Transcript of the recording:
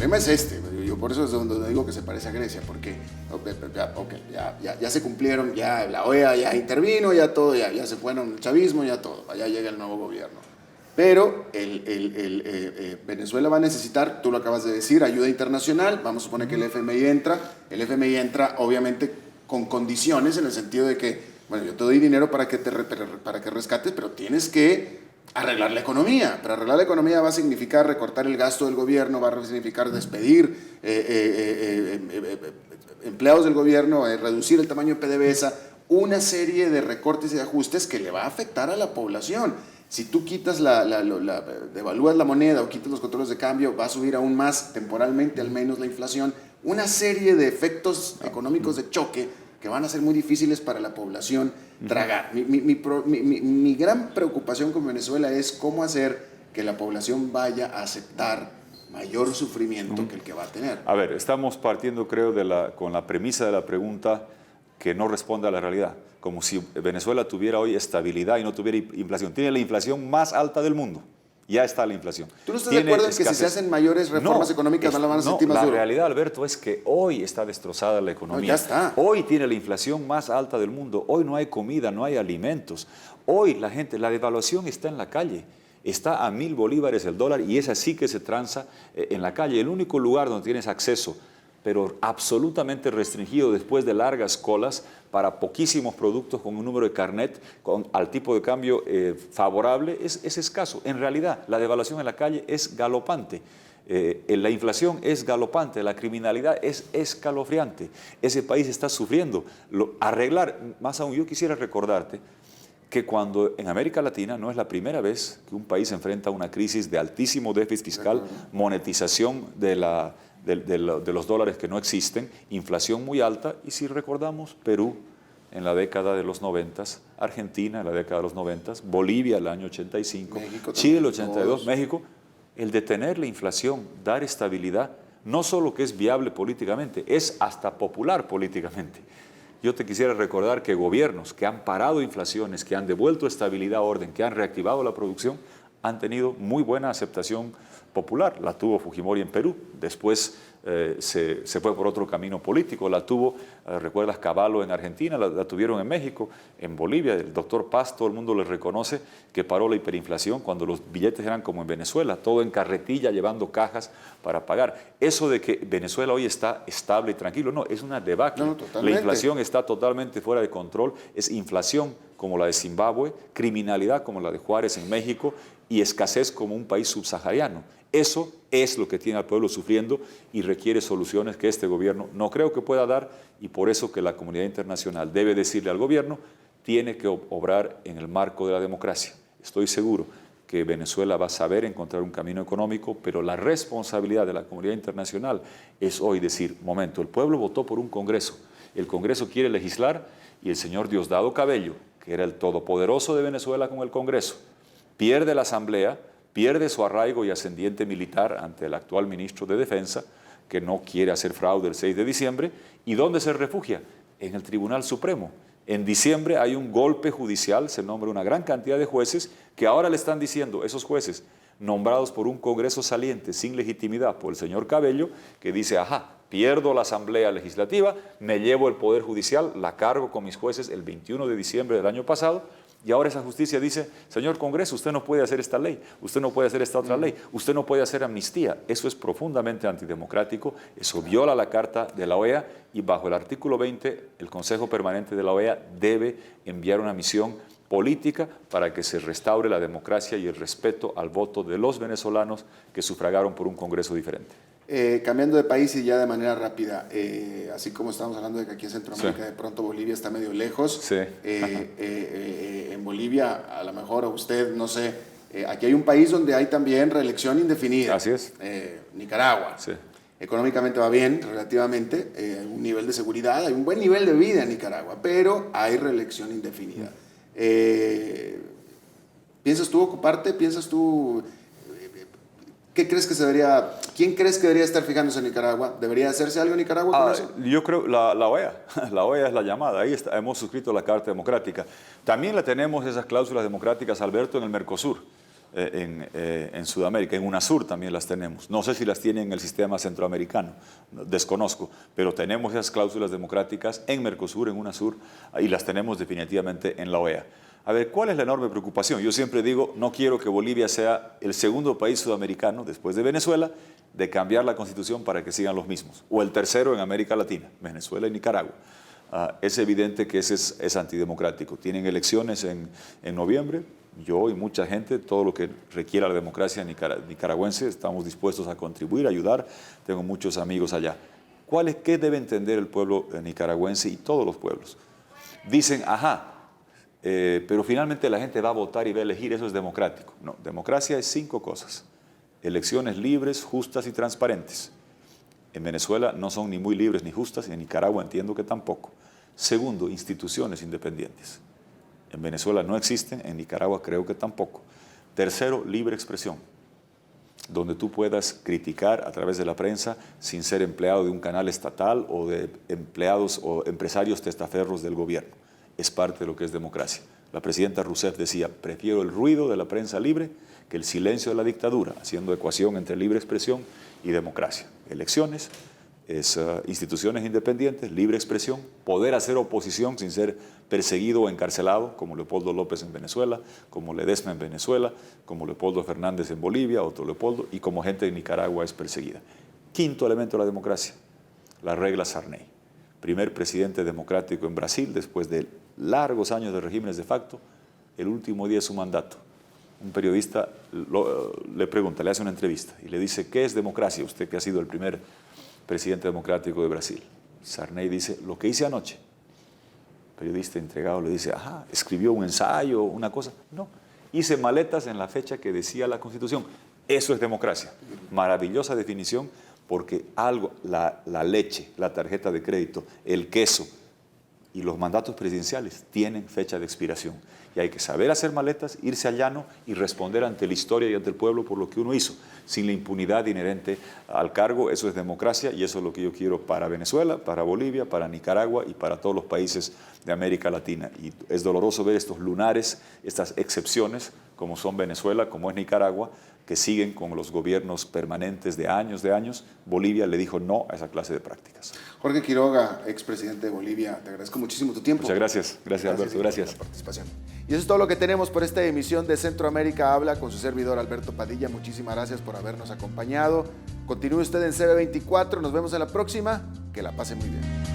problema es este. Yo por eso es donde digo que se parece a Grecia, porque ya se cumplieron, ya la OEA ya intervino, ya todo, ya se fueron el chavismo, ya todo, allá llega el nuevo gobierno. Pero Venezuela va a necesitar, tú lo acabas de decir, ayuda internacional. Vamos a suponer que el FMI entra. El FMI entra, obviamente, con condiciones, en el sentido de que, bueno, yo te doy dinero para que rescates, pero tienes que arreglar la economía. Pero arreglar la economía va a significar recortar el gasto del gobierno, va a significar despedir empleados del gobierno, reducir el tamaño de PDVSA, una serie de recortes y ajustes que le va a afectar a la población. Si tú quitas devalúas la moneda o quitas los controles de cambio, va a subir aún más, temporalmente al menos, la inflación. Una serie de efectos económicos de choque que van a ser muy difíciles para la población tragar. Mi gran preocupación con Venezuela es cómo hacer que la población vaya a aceptar mayor sufrimiento que el que va a tener. A ver, estamos partiendo, creo, con la premisa de la pregunta que no responde a la realidad. Como si Venezuela tuviera hoy estabilidad y no tuviera inflación. Tiene la inflación más alta del mundo. Ya está la inflación. ¿Tú no estás de acuerdo en que si se hacen mayores reformas económicas no la van a sentir más duro? La realidad, Alberto, es que hoy está destrozada la economía. No, ya está. Hoy tiene la inflación más alta del mundo. Hoy no hay comida, no hay alimentos. Hoy la devaluación está en la calle. Está a 1.000 bolívares el dólar y es así que se transa en la calle. El único lugar donde tienes acceso, pero absolutamente restringido después de largas colas para poquísimos productos con un número de carnet al tipo de cambio favorable, es escaso. En realidad, la devaluación en la calle es galopante. La inflación es galopante, la criminalidad es escalofriante. Ese país está sufriendo. Más aún, yo quisiera recordarte que cuando en América Latina no es la primera vez que un país enfrenta una crisis de altísimo déficit fiscal, monetización de los dólares que no existen, inflación muy alta, y si recordamos, Perú en la década de los 90, Argentina en la década de los 90, Bolivia el año 85, México Chile el 82, México, el detener la inflación, dar estabilidad, no solo que es viable políticamente, es hasta popular políticamente. Yo te quisiera recordar que gobiernos que han parado inflaciones, que han devuelto estabilidad a orden, que han reactivado la producción, han tenido muy buena aceptación popular. La tuvo Fujimori en Perú, después se fue por otro camino político. La tuvo, recuerdas, Cavallo en Argentina, la tuvieron en México, en Bolivia. El doctor Paz, todo el mundo le reconoce que paró la hiperinflación cuando los billetes eran como en Venezuela, todo en carretilla, llevando cajas para pagar. Eso de que Venezuela hoy está estable y tranquilo, no, es una debacle. No, la inflación está totalmente fuera de control, es inflación como la de Zimbabue, criminalidad como la de Juárez en México y escasez como un país subsahariano. Eso es lo que tiene al pueblo sufriendo y requiere soluciones que este gobierno no creo que pueda dar, y por eso que la comunidad internacional debe decirle al gobierno, tiene que obrar en el marco de la democracia. Estoy seguro que Venezuela va a saber encontrar un camino económico, pero la responsabilidad de la comunidad internacional es hoy decir, momento, el pueblo votó por un Congreso, el Congreso quiere legislar y el señor Diosdado Cabello, que era el todopoderoso de Venezuela con el Congreso, pierde la Asamblea, pierde su arraigo y ascendiente militar ante el actual ministro de Defensa, que no quiere hacer fraude el 6 de diciembre. ¿Y dónde se refugia? En el Tribunal Supremo. En diciembre hay un golpe judicial, se nombra una gran cantidad de jueces que ahora le están diciendo, esos jueces nombrados por un Congreso saliente sin legitimidad por el señor Cabello, que dice, ajá, pierdo la Asamblea Legislativa, me llevo el Poder Judicial, la cargo con mis jueces el 21 de diciembre del año pasado, y ahora esa justicia dice, señor Congreso, usted no puede hacer esta ley, usted no puede hacer esta otra ley, usted no puede hacer amnistía. Eso es profundamente antidemocrático, eso viola la Carta de la OEA y bajo el artículo 20 el Consejo Permanente de la OEA debe enviar una misión política para que se restaure la democracia y el respeto al voto de los venezolanos que sufragaron por un Congreso diferente. Cambiando de país y ya de manera rápida, así como estamos hablando de que aquí en Centroamérica sí, de pronto Bolivia está medio lejos, sí. En Bolivia a lo mejor a usted, no sé, aquí hay un país donde hay también reelección indefinida. Así es. Nicaragua. Sí. Económicamente va bien, relativamente, hay un nivel de seguridad, hay un buen nivel de vida en Nicaragua, pero hay reelección indefinida. ¿Piensas tú ocuparte? ¿Piensas tú... ¿Qué crees que se debería, quién crees que debería estar fijándose en Nicaragua? ¿Debería hacerse algo en Nicaragua con eso? Yo creo la OEA. La OEA es la llamada. Ahí hemos suscrito la Carta Democrática. También la tenemos esas cláusulas democráticas, Alberto, en el Mercosur. en Sudamérica. En UNASUR también las tenemos. No sé si las tienen en el sistema centroamericano, desconozco, pero tenemos esas cláusulas democráticas en Mercosur, en UNASUR, y las tenemos definitivamente en la OEA. A ver, ¿cuál es la enorme preocupación? Yo siempre digo, no quiero que Bolivia sea el segundo país sudamericano, después de Venezuela, de cambiar la constitución para que sigan los mismos, o el tercero en América Latina, Venezuela y Nicaragua. Es evidente que ese es antidemocrático. Tienen elecciones en noviembre. Yo y mucha gente, todo lo que requiera la democracia nicaragüense, estamos dispuestos a contribuir, a ayudar. Tengo muchos amigos allá. ¿Qué debe entender el pueblo nicaragüense y todos los pueblos? Dicen, pero finalmente la gente va a votar y va a elegir, eso es democrático. No, democracia es 5 cosas. Elecciones libres, justas y transparentes. En Venezuela no son ni muy libres ni justas, y en Nicaragua entiendo que tampoco. Segundo, instituciones independientes. En Venezuela no existen, en Nicaragua creo que tampoco. Tercero, libre expresión, donde tú puedas criticar a través de la prensa sin ser empleado de un canal estatal o de empleados o empresarios testaferros del gobierno. Es parte de lo que es democracia. La presidenta Rousseff decía, prefiero el ruido de la prensa libre que el silencio de la dictadura, haciendo ecuación entre libre expresión y democracia. Elecciones, instituciones independientes, libre expresión, poder hacer oposición sin ser perseguido o encarcelado, como Leopoldo López en Venezuela, como Ledesma en Venezuela, como Leopoldo Fernández en Bolivia, otro Leopoldo, y como gente en Nicaragua es perseguida. Quinto elemento de la democracia, la regla Sarney. Primer presidente democrático en Brasil, después de largos años de regímenes de facto, el último día de su mandato. Un periodista le pregunta, le hace una entrevista y le dice, ¿qué es democracia? Usted que ha sido el primer presidente democrático de Brasil. Sarney dice, lo que hice anoche. El periodista entregado le dice, escribió un ensayo, una cosa. No, hice maletas en la fecha que decía la Constitución. Eso es democracia. Maravillosa definición, porque la leche, la tarjeta de crédito, el queso y los mandatos presidenciales tienen fecha de expiración. Y hay que saber hacer maletas, irse al llano y responder ante la historia y ante el pueblo por lo que uno hizo, sin la impunidad inherente al cargo. Eso es democracia y eso es lo que yo quiero para Venezuela, para Bolivia, para Nicaragua y para todos los países de América Latina. Y es doloroso ver estos lunares, estas excepciones, como son Venezuela, como es Nicaragua, que siguen con los gobiernos permanentes de años. Bolivia le dijo no a esa clase de prácticas. Jorge Quiroga, expresidente de Bolivia, te agradezco muchísimo tu tiempo. Muchas gracias. Gracias, Alberto. Gracias. Por la participación. Y eso es todo lo que tenemos por esta emisión de Centroamérica Habla con su servidor Alberto Padilla. Muchísimas gracias por habernos acompañado. Continúe usted en CB24. Nos vemos en la próxima. Que la pase muy bien.